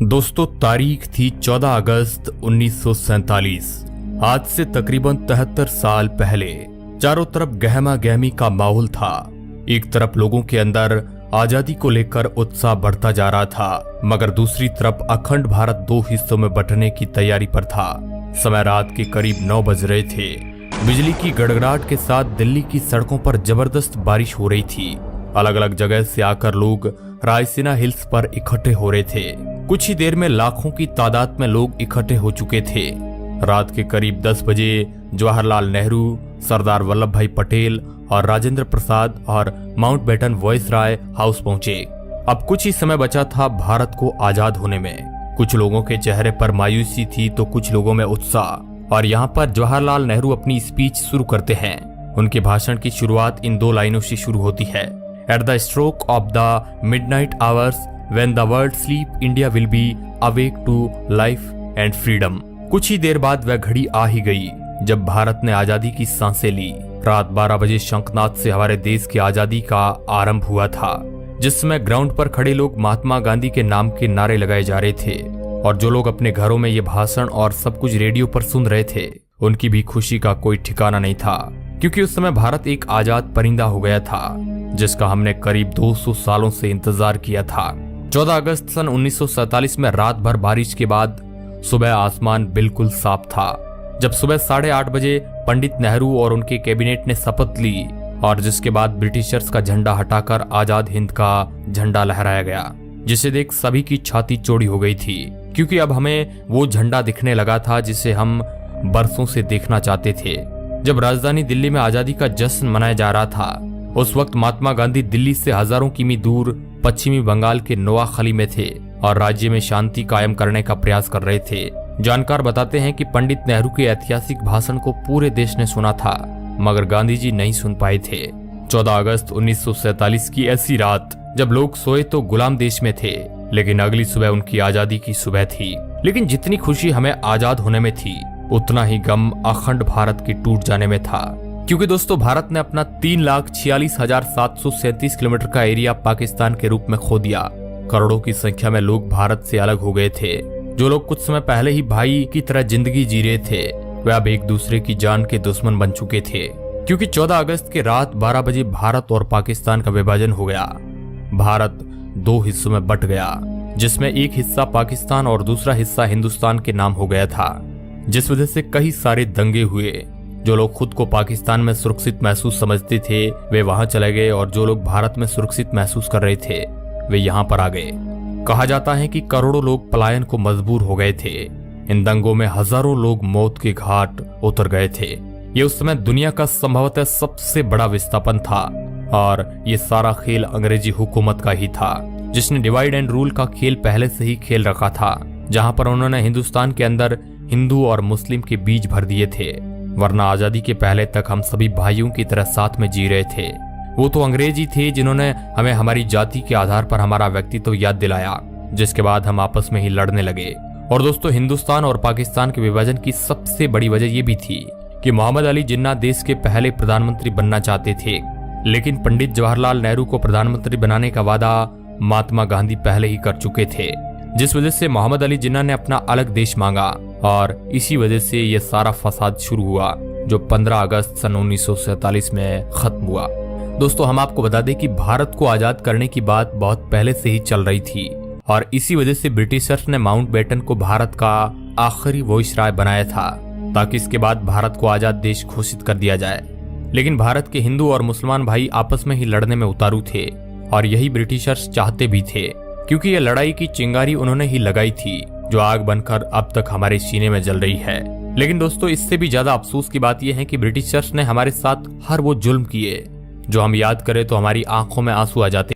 दोस्तों, तारीख थी 14 अगस्त 1947। आज से तकरीबन 73 साल पहले चारों तरफ गहमा गहमी का माहौल था। एक तरफ लोगों के अंदर आजादी को लेकर उत्साह बढ़ता जा रहा था, मगर दूसरी तरफ अखंड भारत दो हिस्सों में बंटने की तैयारी पर था। समय रात के करीब 9 बज रहे थे। बिजली की गड़गड़ाहट के साथ दिल्ली की सड़कों पर जबरदस्त बारिश हो रही थी। अलग अलग जगह से आकर लोग रायसीना हिल्स पर इकट्ठे हो रहे थे। कुछ ही देर में लाखों की तादाद में लोग इकट्ठे हो चुके थे। रात के करीब 10 बजे जवाहरलाल नेहरू, सरदार वल्लभ भाई पटेल और राजेंद्र प्रसाद और माउंटबेटन वॉयसराय हाउस पहुंचे। अब कुछ ही समय बचा था भारत को आजाद होने में। कुछ लोगों के चेहरे पर मायूसी थी तो कुछ लोगों में उत्साह। और यहाँ पर जवाहरलाल नेहरू अपनी स्पीच शुरू करते हैं। उनके भाषण की शुरुआत इन 2 लाइनों से शुरू होती है। At the stroke of the midnight hours when the world sleep, India will be awake to life and freedom. कुछ ही देर बाद वह घड़ी आ ही गई जब भारत ने आजादी की सांसें ली। रात 12 बजे शंखनाद से हमारे देश की आजादी का आरंभ हुआ था, जिसमें ग्राउंड पर खड़े लोग महात्मा गांधी के नाम के नारे लगाए जा रहे थे। और जो लोग अपने घरों में ये भाषण और सब कुछ रेडियो पर सुन रहे थे, उनकी भी खुशी का कोई ठिकाना नहीं था, क्योंकि उस समय भारत एक आजाद परिंदा हो गया था, जिसका हमने करीब 200 सालों से इंतजार किया था। 14 अगस्त सन 1947 में रात भर बारिश के बाद सुबह आसमान बिल्कुल साफ था। जब सुबह 8:30 बजे पंडित नेहरू और उनके कैबिनेट ने शपथ ली, और जिसके बाद ब्रिटिशर्स का झंडा हटाकर आजाद हिंद का झंडा लहराया गया, जिसे देख सभी की छाती चौड़ी हो गई थी, क्योंकि अब हमें वो झंडा दिखने लगा था जिसे हम बरसों से देखना चाहते थे। जब राजधानी दिल्ली में आजादी का जश्न मनाया जा रहा था, उस वक्त महात्मा गांधी दिल्ली से हजारों किमी दूर पश्चिमी बंगाल के नोआखली में थे और राज्य में शांति कायम करने का प्रयास कर रहे थे। जानकार बताते हैं कि पंडित नेहरू के ऐतिहासिक भाषण को पूरे देश ने सुना था, मगर गांधी जी नहीं सुन पाए थे। 14 अगस्त 1947 की ऐसी रात जब लोग सोए तो गुलाम देश में थे, लेकिन अगली सुबह उनकी आजादी की सुबह थी। लेकिन जितनी खुशी हमें आजाद होने में थी, उतना ही गम अखंड भारत के टूट जाने में था। क्योंकि दोस्तों, भारत ने अपना 3,46,737 किलोमीटर का एरिया पाकिस्तान के रूप में खो दिया। करोड़ों की संख्या में लोग भारत से अलग हो गए थे। जो लोग कुछ समय पहले ही भाई की तरह जिंदगी जी रहे थे, वे अब एक दूसरे की जान के दुश्मन बन चुके थे। क्योंकि 14 अगस्त के रात 12 बजे भारत और पाकिस्तान का विभाजन हो गया। भारत 2 हिस्सों में बट गया, जिसमें एक हिस्सा पाकिस्तान और दूसरा हिस्सा हिंदुस्तान के नाम हो गया था, जिस वजह से कई सारे दंगे हुए। जो लोग खुद को पाकिस्तान में सुरक्षित महसूस समझते थे, वे वहां चले गए, और जो लोग भारत में सुरक्षित महसूस कर रहे थे, वे यहाँ पर आ गए। कहा जाता है कि करोड़ों लोग पलायन को मजबूर हो गए थे। इन दंगों में हजारों लोग मौत के घाट उतर गए थे। ये उस समय दुनिया का संभवतः सबसे बड़ा विस्थापन था, और ये सारा खेल अंग्रेजी हुकूमत का ही था, जिसने डिवाइड एंड रूल का खेल पहले से ही खेल रखा था, जहां पर उन्होंने हिंदुस्तान के अंदर हिंदू और मुस्लिम के बीज भर दिए थे। वरना आजादी के पहले तक हम सभी भाइयों की तरह साथ में जी रहे थे। वो तो अंग्रेज ही थे जिन्होंने हमें हमारी जाति के आधार पर हमारा व्यक्तित्व याद दिलाया, जिसके बाद हम आपस में ही लड़ने लगे। और दोस्तों, हिंदुस्तान और पाकिस्तान के विभाजन की सबसे बड़ी वजह यह भी थी कि मोहम्मद अली जिन्ना देश के पहले प्रधानमंत्री बनना चाहते थे, लेकिन पंडित जवाहरलाल नेहरू को प्रधानमंत्री बनाने का वादा महात्मा गांधी पहले ही कर चुके थे, जिस वजह से मोहम्मद अली जिन्ना ने अपना अलग देश मांगा, और इसी वजह से यह सारा फसाद शुरू हुआ, जो 15 अगस्त सन 1947 में खत्म हुआ। दोस्तों, हम आपको बता दें कि भारत को आजाद करने की बात बहुत पहले से ही चल रही थी, और इसी वजह से ब्रिटिशर्स ने माउंटबेटन को भारत का आखिरी वॉइसराय बनाया था, ताकि इसके बाद भारत को आजाद देश घोषित कर दिया जाए। लेकिन भारत के हिंदू और मुसलमान भाई आपस में ही लड़ने में उतारू थे, और यही ब्रिटिशर्स चाहते भी थे, क्योंकि यह लड़ाई की चिंगारी उन्होंने ही लगाई थी, जो आग बनकर अब तक हमारे सीने में जल रही है। लेकिन दोस्तों, इससे भी ज्यादा अफसोस की बात यह है कि ब्रिटिशर्स ने हमारे साथ हर वो जुल्म किए, जो हम याद करें तो हमारी आंखों में आंसू आ जाते।